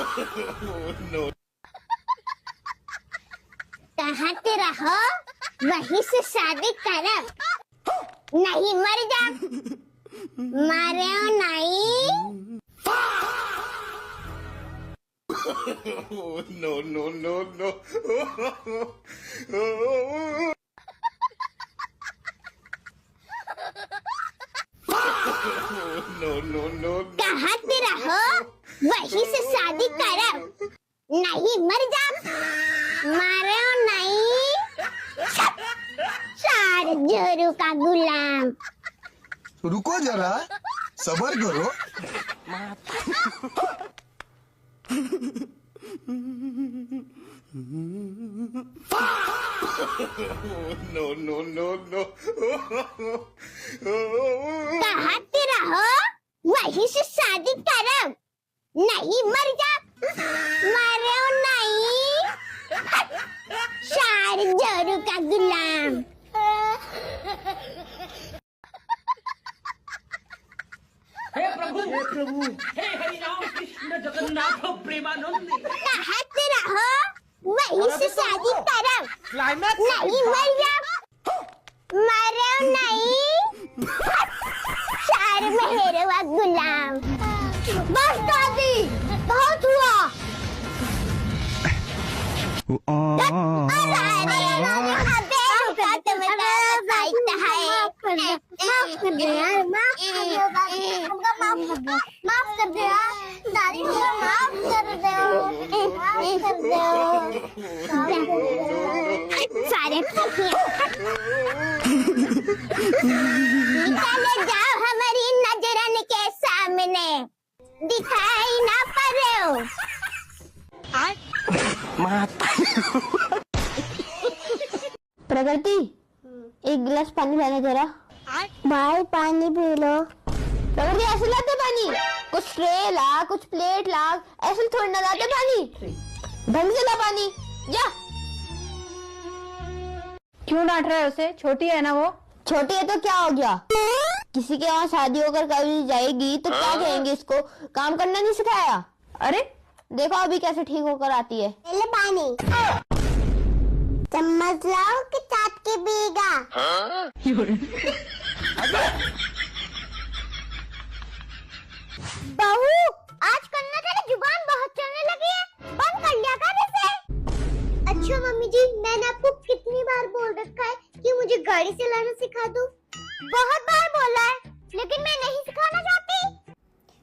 no. कहते रहो वहीं से शादी करब, नहीं मर जा, मारे नहीं। No, no, no, no. No, no, no. कहते रहो वहीं से शादी करब, नहीं मर जा, मारे नहीं। सार जोरू का गुलाम। रुको जरा, सबर करो। No, no, no, no. कहते रहो वहीं से शादी करब, नहीं मर जा, मारे नहीं। सार जोरू का गुलाम। हे प्रभु, हे हरि राम कृष्ण जगन्नाथ प्रेमानंद। कहते रहो वहीं से शादी करब, नहीं मर जा, मारे नहीं। सार मेहरवा गुलाम। बस दादी, बहुत हुआ। माफ कर दे यार, माफ कर दे यार, दादी माफ कर दो, सारे निकाले जाओ हमारी नजरन के सामने, दिखाई ना पड़े। प्रगति, एक गिलास पानी लाना जरा। भाई पानी पी लो। प्रगति ऐसे लाते पानी, कुछ ट्रे ला, कुछ प्लेट ला, ऐसे थोड़ी ना लाते पानी। ढंग से ला पानी, जा। क्यों डांट रहे हो उसे? छोटी है ना वो। छोटी है तो क्या हो गया? किसी के वहाँ शादी होकर कभी जाएगी तो क्या कहेंगे इसको? काम करना नहीं सिखाया? अरे देखो अभी कैसे ठीक होकर आती है। ले पानी, चम्मच लाओ कि चाट के पिएगा? बहू, आजकल ना तेरी जुबान बहुत चलने लगी है, बंद कर लिया कर इसे। अच्छा मम्मी जी, मैंने आपको कितनी बार बोल रखा है कि मुझे गाड़ी चलाना सिखा दो? बहुत बार बोला है, लेकिन मैं नहीं सिखाना चाहती।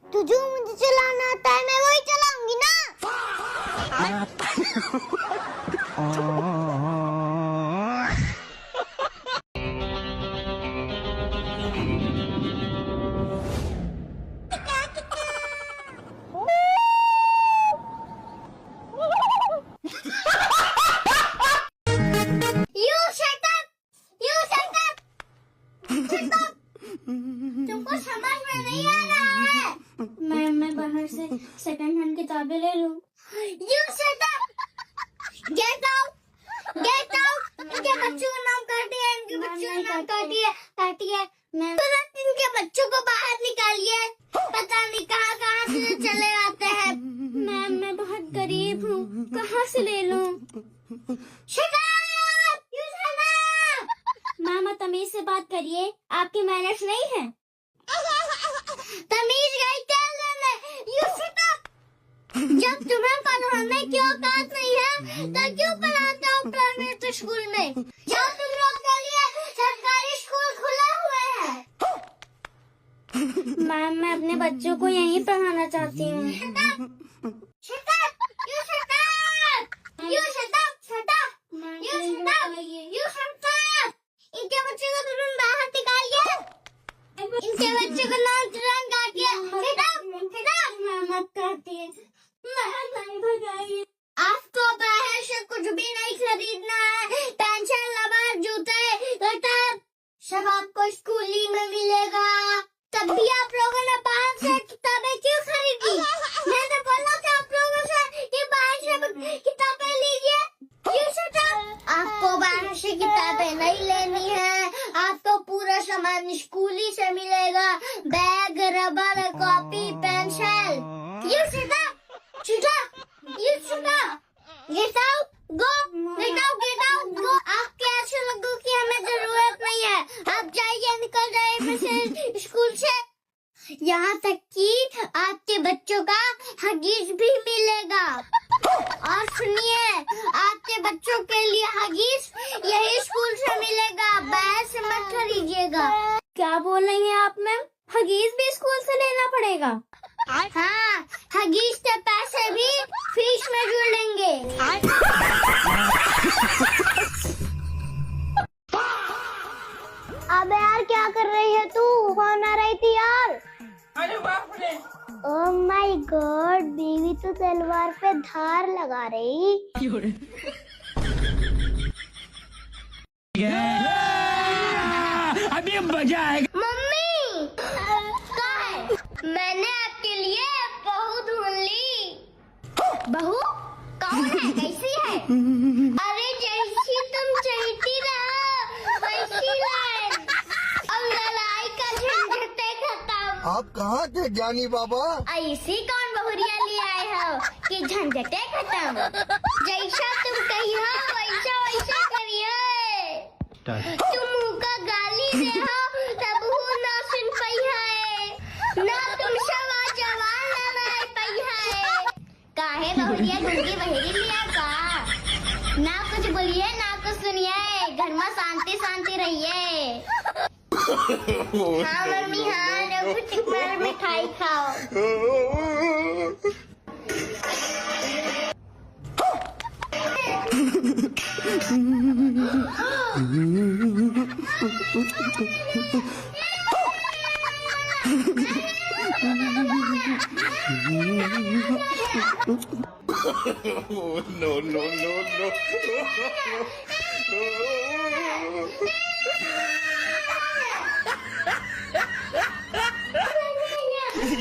तो जो मुझे चलाना आता है मैं वही चलाऊंगी ना। तुमको समझ में नहीं आ रहा है? मैं बाहर से सेकंड हैंड किताबें ले लूं। You shut up! Get out! Get out! इनके बच्चों का नाम काटी है, इनके बच्चों का नाम काटी है। मैं तुरंत इनके बच्चों को बाहर निकालिए। पता नहीं कहाँ से चले आते हैं। मैं बहुत गरीब हूँ, कहाँ से ले लूं? Shut up! You shut up! मामा तमीज से बात करिए, आपकी मैनर्स नहीं है। तमीज गई क्या लेने? You shut up! जब तुम्हें पढ़ाने की औकात नहीं है तो क्यों पढ़ाते हो प्राइवेट स्कूल में? जब तुम लोग के लिए सरकारी स्कूल खुला हुआ है। मैम, मैं अपने बच्चों को यहीं पढ़ाना चाहती हूँ। Shut up! You shut up! You shut up! Shut up! You shut up! You shut up! इनके बच्चों को तुरंत बाहर निकालिए। इनके बच्चों को नाम तुरंत काटिए। Shut up! Shut up! मत काटिए। नहीं भगाइए। आपको बाहर से कुछ भी नहीं खरीदना है। पेंसिल, रबर, जूते, कटर सब आपको स्कूल ही में मिलेगा। तब भी आप लोगों ने बाहर से किताबें क्यों खरीदी? मैंने बोला था आप लोगों से कि बाहर से किताबें लीजिए। आपको बाहर से किताबें नहीं लेनी है, आपको पूरा सामान स्कूल ही से मिलेगा। Bag, rubber, copy, pencil. ये सीधा get out go, get out go. आपके ऐसे लोगों की हमें जरूरत नहीं है। आप जाइए, निकल जाइए से स्कूल से। यहाँ तक कि आपके बच्चों का हगीज भी मिलेगा। और सुनिए, आपके बच्चों के लिए हगीज यही स्कूल से मिलेगा, बाहर से मत खरीदिएगा। क्या बोल रही हैं आप मैम? हगीज भी स्कूल से लेना पड़ेगा? हाँ, हगीज के पैसे भी फीस में जुड़ लेंगे। अबे यार, क्या कर रही है तू? कौन आ रही थी यार? अरे बाप रे, ओह माय गॉड, बीवी तो तलवार पे धार लगा रही। अभी मजा आएगा। मम्मी कहाँ है? मैंने आपके लिए बहू ढूंढ ली। बहू कौन है? कैसी है? अरे जैसी तुम चाहती रहो वैसी लाए। अब लड़ाई का झंझटे खत्म। आप कहाँ थे ज्ञानी बाबा? ऐसी कौन बहुरिया ले आए हो कि झंझटे खत्म? जैसा तुम कही हो वैसा वैसा करिए। तुम मुँह का गाली दे हो तब वो ना सुन पाई है, ना तुम सवा जवान ना पाई है। काहे बहुरिया गुंगी बहेरी लिया का? ना कुछ बोलिए ना कुछ सुनिए, घर में शांति शांति रहिए। हाँ मम्मी हाँ, रघु चिकमार मिठाई खाओ। No, no, no, no.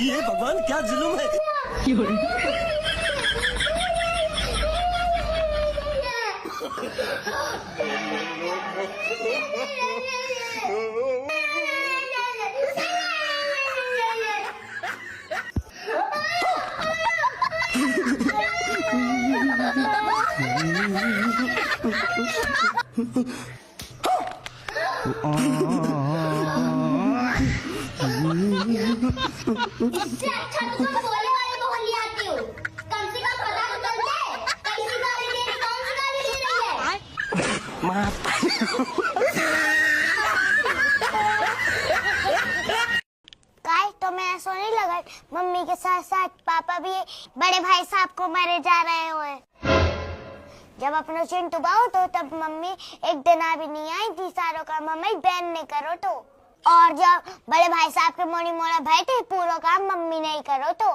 ये भगवान क्या जुल्म है। इससे अच्छा तो तुम बोले वाले बोल आती हो। कम से कम पता तो चलता है कैसी गाली दे रही, कौन सी गाली दे रही है। गाइस, तो मैं ऐसा नहीं लगा, मम्मी के साथ साथ पापा भी बड़े भाई साहब को मारे जा रहे हुए। जब अपना चिंटू बाओ तो तब मम्मी एक दिन भी नहीं आई थी, सारों का मम्मी बैन नहीं करो तो। और जब बड़े भाई साहब के मोनी मोड़ा बैठे पूरा काम मम्मी नहीं करो तो।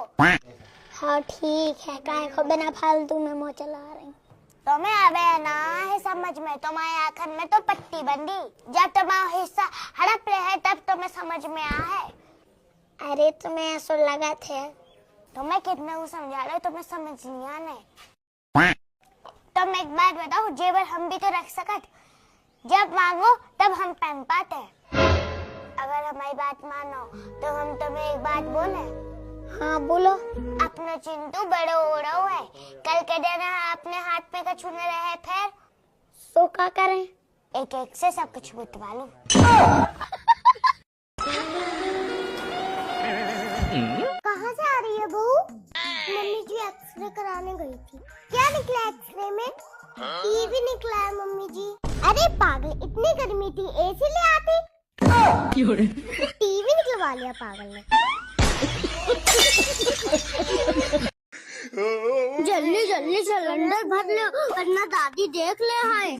हाँ ठीक है, काहे को बिना फालतू में मुँह चला रही। तो मैं अबे ना है समझ में, तुम्हारे आखिर में तो पट्टी बंदी। जब तुम्हारा हिस्सा हड़प रहे है तब तुम्हें समझ में आ है। अरे तुम्हें ऐसा लगा थे, तुम्हें कितने को समझा रहे हो, तुम्हें समझ नहीं आने। तुम एक बात बताओ, जेवर हम भी तो रख सकत, जब मांगो तब हम पहन पाते। अगर हमारी बात मानो तो हम तुम्हें एक बात बोले। हाँ बोलो। अपना चिंटू बड़े ओढ़ा हुआ है, कल के दिन अपने हाथ में कछु न रहे फिर सो क्या करें? एक एक से सब कुछ बुतवा लो। कहाँ से आ रही है बहू? मम्मी जी एक्सरे कराने गई थी। क्या निकला एक्सरे में? टीवी निकला है मम्मी जी। अरे पागल, इतनी गर्मी थी एसी ले आती। टीवी निकलवा लिया पागल ने। जल्दी जल्दी सिलेंडर भर ले वरना दादी देख ले। हाय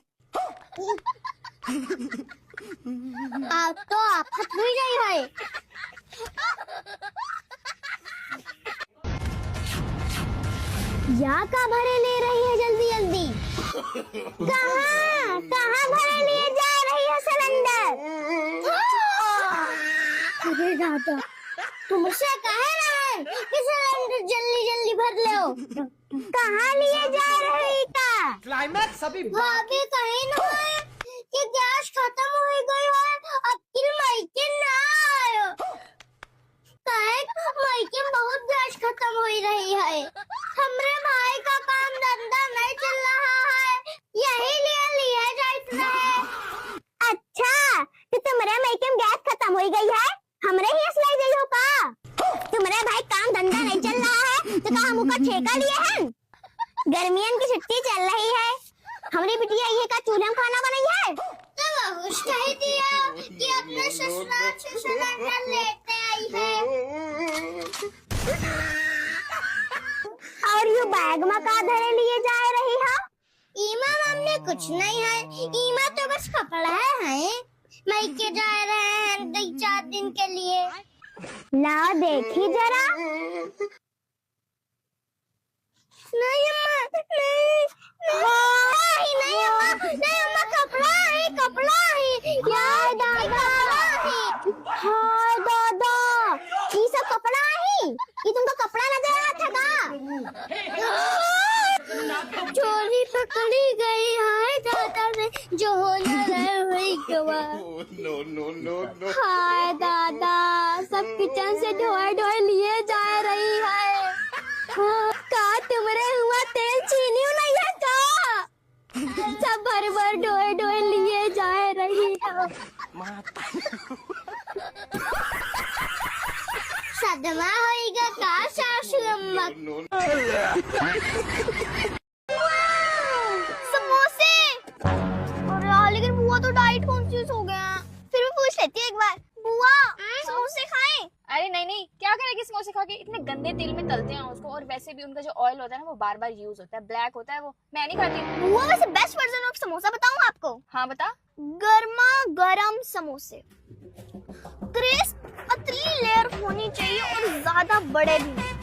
आप तो आफत हुई गई है। या का भरे ले रही है जल्दी जल्दी? कहाँ कहाँ भरे लिए जा रही है सिलेंडर? अरे दादा, तुमसे कह रहा है कि सिलेंडर जल्दी जल्दी भर लो। कहाँ लिए जा रही था? क्लाइमैक्स अभी भाभी कहीं न है कि गैस खत्म हो गई है, अकेले मायके ना आयो। कहे मायके बहुत गैस खत्म हो रही है। हमरे भाई का काम तुम्हारे मायके में गैस खत्म हो गई है, हमरे ही असलाई गई हो का? तुम्हारे भाई काम धंधा नहीं चल रहा है तो का हम का ठेका लिए हैं? गर्मियन की छुट्टी चल रही है, हमारी बिटिया ये का चूल्हा में खाना बनाई है तो बहुत कह दिया कि अपने ससुराल से सिलेंडर लेते आई है। और ये बैग में का धरे लिए जा रही है? ईमा हमने कुछ नहीं है, ईमा तो बस कपड़ा है, मायके जा रहे हैं 2-4 दिन के लिए। ला देखी जरा। नहीं अम्मा, नहीं अम्मा, कपड़ा है यार दादा, हाय दादा, ये सब कपड़ा है, ये तुमको कपड़ा नजर आया था का? चोरी पकड़ी गई है दादा ने, जो होना रहे वही गवा। हाय दादा, सब किचन से ढोए लिए जा रही है। हाँ, का तुम्हारे हुआ तेल चीनी नहीं है का? सब भर ढोए लिए जा रही है। सदमा होएगा का सासू अम्मा? समोसे। अरे यार, लेकिन बुआ तो डाइट कॉन्शियस हो गया। फिर भी पूछ लेती है एक बार, बुआ समोसे खाएं? अरे नहीं, क्या करेगी समोसे खा के, इतने गंदे तेल में तलते हैं उसको, और वैसे भी उनका जो ऑयल होता है ना वो बार-बार यूज होता है, ब्लैक होता है वो, मैं नहीं खाती। बुआ वैसे बेस्ट वर्जन ऑफ समोसा बताऊं आपको? हाँ बता। गर्मा गरम समोसे, क्रिस्प पतली लेयर होनी चाहिए और ज्यादा बड़े भी नहीं,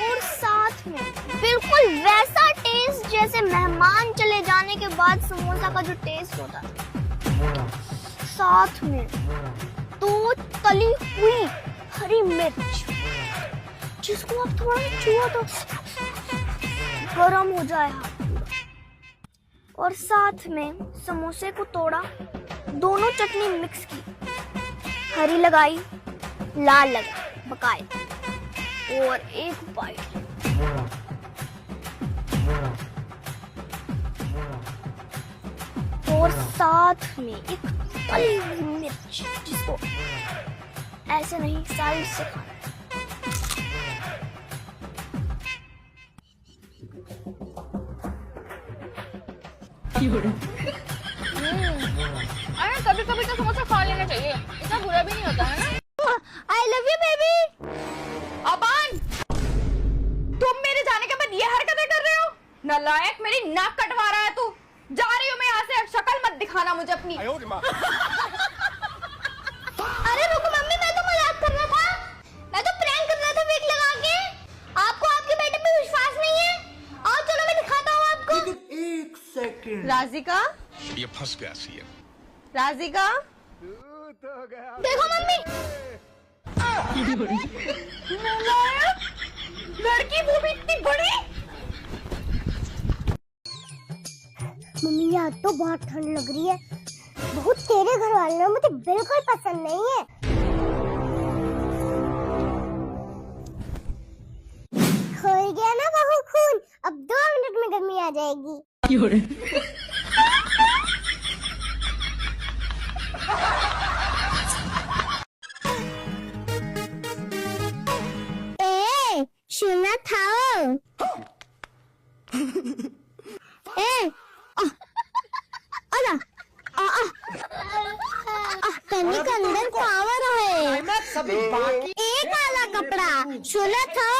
और साथ में बिल्कुल वैसा टेस्ट जैसे मेहमान चले जाने के बाद समोसा का जो टेस्ट होता है, साथ में 2 तली हुई हरी मिर्च जिसको आप थोड़ा छुआ तो गरम हो जाए हाथ, और साथ में समोसे को तोड़ा, दोनों चटनी मिक्स की, हरी लगाई, लाल लगाई बकायदा, और एक बाइट और साथ में एक तली हुई मिर्च जिसको ऐसे नहीं साइड से खाना है। अरे कभी कभी तो समोसा खा लेना चाहिए, इतना बुरा भी नहीं होता है ना। I love you baby। Aban, तुम मेरे जाने के बाद ये हरकतें कर रहे हो? नालायक, मेरी नाक कटवा रहा है तू। जा रही हूँ मैं यहाँ से, शक्ल मत दिखाना मुझे अपनी। अरे रुको मम्मी, मैं तो मजाक कर रहा था, मैं तो प्रैंक कर रहा था विग लगा के। आपको आपके बेटे पे विश्वास नहीं है? आओ चलो मैं दिखाता हूँ आपको। एक सेकंड। राजिका, ये फंस गया सीएम। राजिका, देखो मम्मी, लड़की वो भी इतनी बड़ी। मम्मी यार तो बहुत ठंड लग रही है, बहुत तेरे घर वाले ना मुझे बिल्कुल पसंद नहीं है। खोल गया ना बहू खून, अब 2 मिनट में गर्मी आ जाएगी। सुना था कन्नी के अंदर पावर है, एक आला कपड़ा सुना था।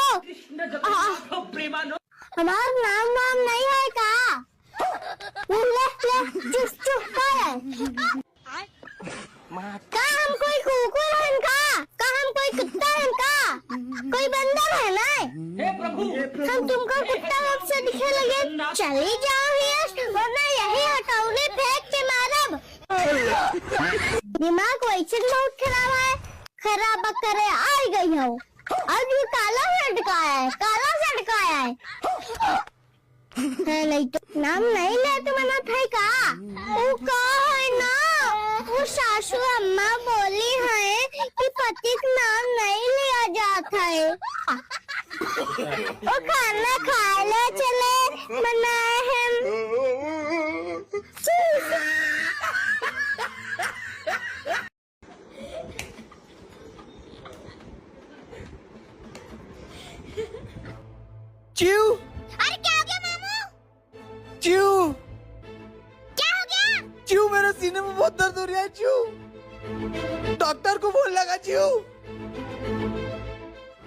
हमारा नाम नहीं है का? ले चुप कर। का हम कोई कुकुर है का? हम कोई कुत्ता है का? कोई बंदर है ना? हम तुमको कुत्ता रूप से दिखने लगे, चली जाओ यश, वरना यही हथौड़े फेंक के मारब। दिमाग वैसे बहुत खराब है, खराब करे आई गई हो। अब ये काला शर्ट का है, नहीं तो नाम नहीं लेते मना था का? वो का है ना, वो सासू अम्मा बोली है कि पति का नाम नहीं लिया जाता है। वो खाना खा ले चले बनाए हैं। दर्द हो रहा है चू, डॉक्टर को फोन लगा चू।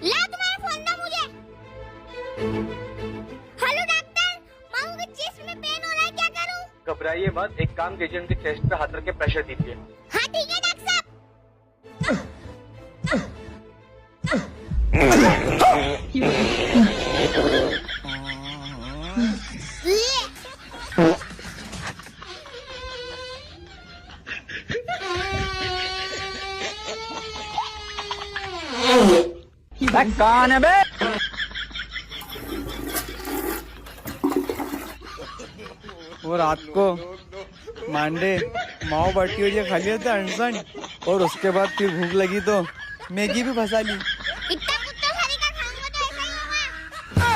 ला तुम्हारा फोन दो मुझे। हेलो डॉक्टर, मामू के चेस्ट में पेन हो रहा है, क्या करूं? घबराइए मत, एक काम कीजिए, उनके चेस्ट पे हाथ रख के प्रेशर दीजिए। हाँ ठीक है डॉक्टर साहब। कौन है बे? वो रात को मांडे माओ बाटी हुई खा लिया था अनसन, और उसके बाद फिर भूख लगी तो मैगी भी फंसा ली। इतना कुत्ता खाने का खाऊंगा तो ऐसा ही होगा।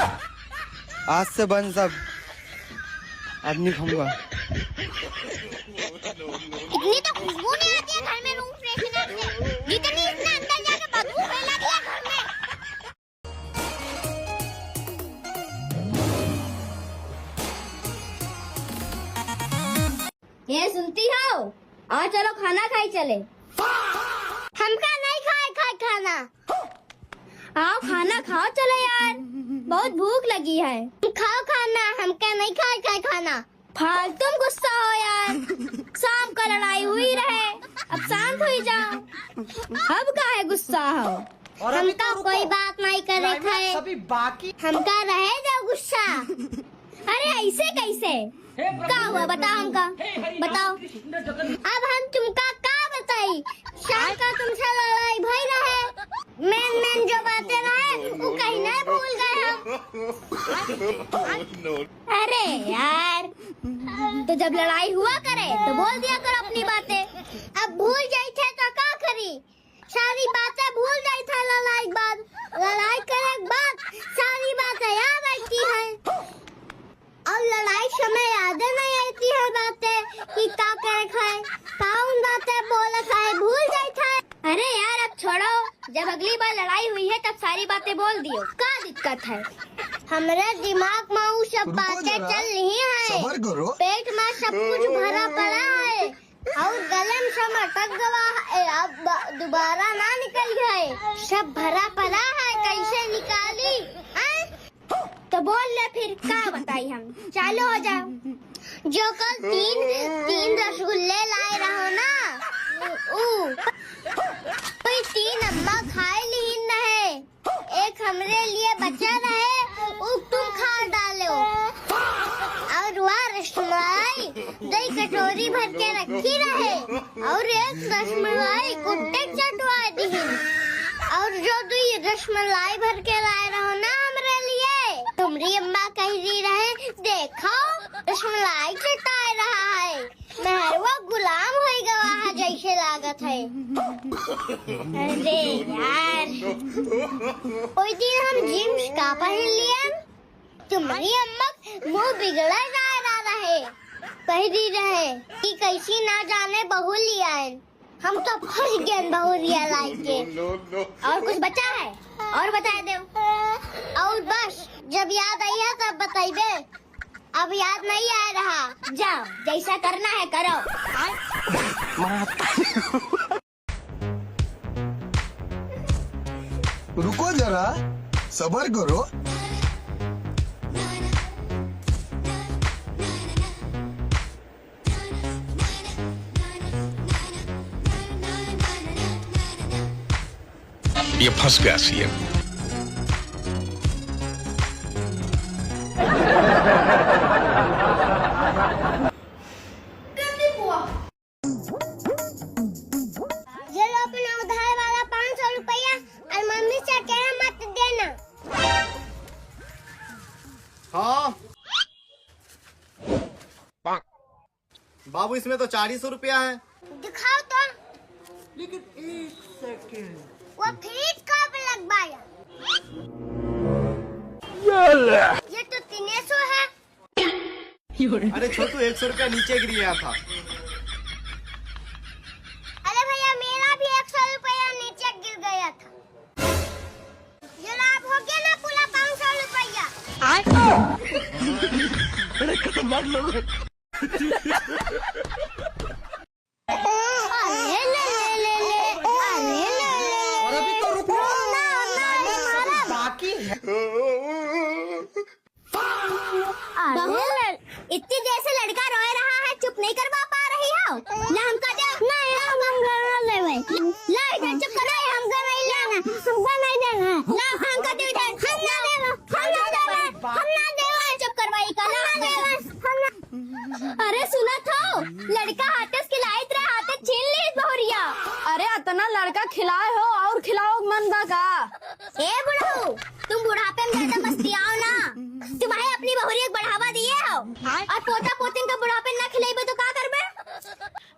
आज से बंद सब, अब नहीं खाऊंगा। इतनी तो खुशबू नहीं आती है घर में रूम फ्रेशनर से, जितनी इसने अंदर जाके बदबू फैला दिया घर में। ये सुनती हो? और चलो खाना खाई चले। हमका नहीं खाए खाना। आओ खाना खाओ चलो यार, बहुत भूख लगी है। खाओ खाना, हमका नहीं खाए खाना। फालतू में गुस्सा हो यार, शाम को लड़ाई हुई रहे, अब शांत हो जाओ। अब काहे गुस्सा हो? हमका कोई बात नहीं करे खाए, सभी बाकी हमका रहे जाओ गुस्सा। अरे ऐसे कैसे? क्या हुआ बताओ हमका, बताओ। अब हम तुमका क्या बताई? शाम का तुमसे लड़ाई भई रहे, मेन जो बातें रहे वो कहीं नहीं भूल गए हम। अरे यार, तो जब लड़ाई हुआ करे तो बोल दिया करो अपनी बातें। अब भूल जाई थे तो क्या करी? सारी बातें भूल जाई था लड़ाई के बाद, लड़ाई करे के बाद सारी बातें याद आती है। और लड़ाई समय याद नहीं आती है बातें कि क्या करे खाए, कौन बातें बोले खाए भूल जाए था। अरे यार अब छोड़ो, जब अगली बार लड़ाई हुई है तब सारी बातें बोल दियो, क्या दिक्कत है? हमारे दिमाग में वो सब बातें चल रही है, पेट में सब कुछ भरा पड़ा है और गले में सब अटक गया है, अब दोबारा ना निकल गए, सब भरा पड़ा है, कैसे निकाली? तो बोल ले फिर, क्या बताई हम? चालू हो जाओ। जो कल तीन रसगुल्ले लाए रहो ना, कोई 3 अम्मा खाए ली नहीं, एक हमरे लिए बचा रहे, वो तुम खा डालो। और वह रसमलाई दही कटोरी भर के रखी रहे, और एक रसमलाई कुत्ते चटवा दी। और जो तुम रसमलाई भर के लाए रहो ना हमरे लिए, तुम्हारी अम्मा कह रही रहे, देखो रसमलाई चटाए रहा है, मेहरवा गुलाम हो गया जैसे लागत है। अरे यार, कोई दिन हम जीन्स का पहन लिए, तुम्हारी अम्मा मुँह बिगड़ा जा रहे, कह रही रहे कि कैसी ना जाने बहू लिया है। हम तो फंस गए बहू लिया लाई के। और कुछ बचा है और बता दो, और बस जब याद आई है तब बताइबे, अब याद नहीं आ रहा। जाओ, जैसा करना है करो। रुको जरा, सबर करो। ये फंस गया सीएम। चलो अपना उधार वाला 500 रुपया और मम्मी से कह मत देना। हाँ बाबू, इसमें तो 400 रुपया है। दिखाओ तो। लेकिन 1 सेकंड, वो फ्रिज कब लगवाया? ये तो 300 है। अरे छोटू, 100 रुपया नीचे गिर गया था। अरे भैया, मेरा भी 100 रुपया नीचे गिर गया था। ये लाभ हो गया ना पूरा 500 रुपया। अरे इतना लड़का खिलाए हो और खिलाओ मन बा का? ए बुढ़ऊ, तुम बुढ़ापे में ज्यादा मस्ती आओ ना। तुम्हारे अपनी बहुरियत बढ़ावा दिए हो और पोता पोतिन का बुढ़ापे ना खिलाइबे तो का करबे?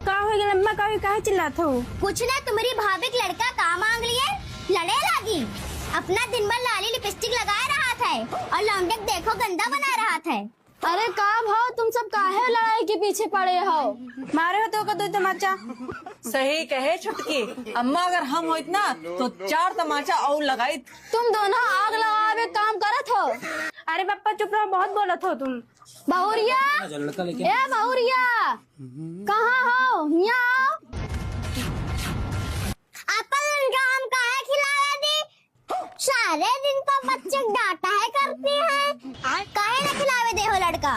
का हो गया अम्मा, काहे चिल्लात हो? कुछ ना, तुम्हारी भाभी के लड़का का मांग लिए, लड़े लगी। अपना दिन भर लाली लिपस्टिक लगाए रहा था और लौंडे देखो गंदा बना रहा था। अरे का भाव, तुम सब काहे लड़ाई के पीछे पड़े हो? मारे हो तो का दो तमाचा। सही कहे छुटकी, अम्मा अगर हम होइत ना तो 4 तमाचा और लगाई। तुम दोनों आग लगावे काम करत हो। अरे पापा चुप रहो, बहुत बोलत हो तुम। बहुरिया, ए बहुरिया, कहाँ हो? यहाँ आओ। अपन काम काहे खिलाया दी? सारे दिन तो बच्चे डांटा है करती है। काहे ना खिलावे दे हो लड़का?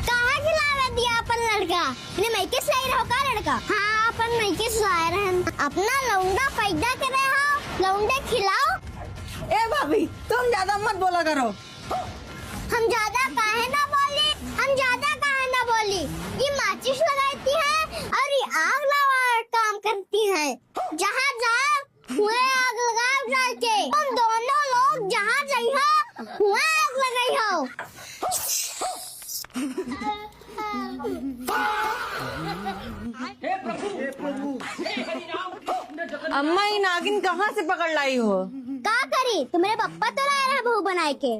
काहे खिलावे दिया अपन लड़का? ने मैके सही रहो का लड़का? हाँ, अपन मैके सही रहे। अपना लौंडा पैदा करे हो, लौंडे खिलाओ। ए भाभी, तुम ज्यादा मत बोला करो। हम ज्यादा काहे ना बोली? हम ज्यादा काहे ना बोली? ये माचिस लगाती है और ये आग लगा काम करती है। जहाँ जाओ हुए आग लगाओ जाके। तुम दोनों लोग जहाँ जाइए हुए आग लगाई हो। अम्मा ये नागिन कहाँ से पकड़ लाई हो? का करी? तुम्हारे पप्पा तो लाए रहे बहू बनाए के।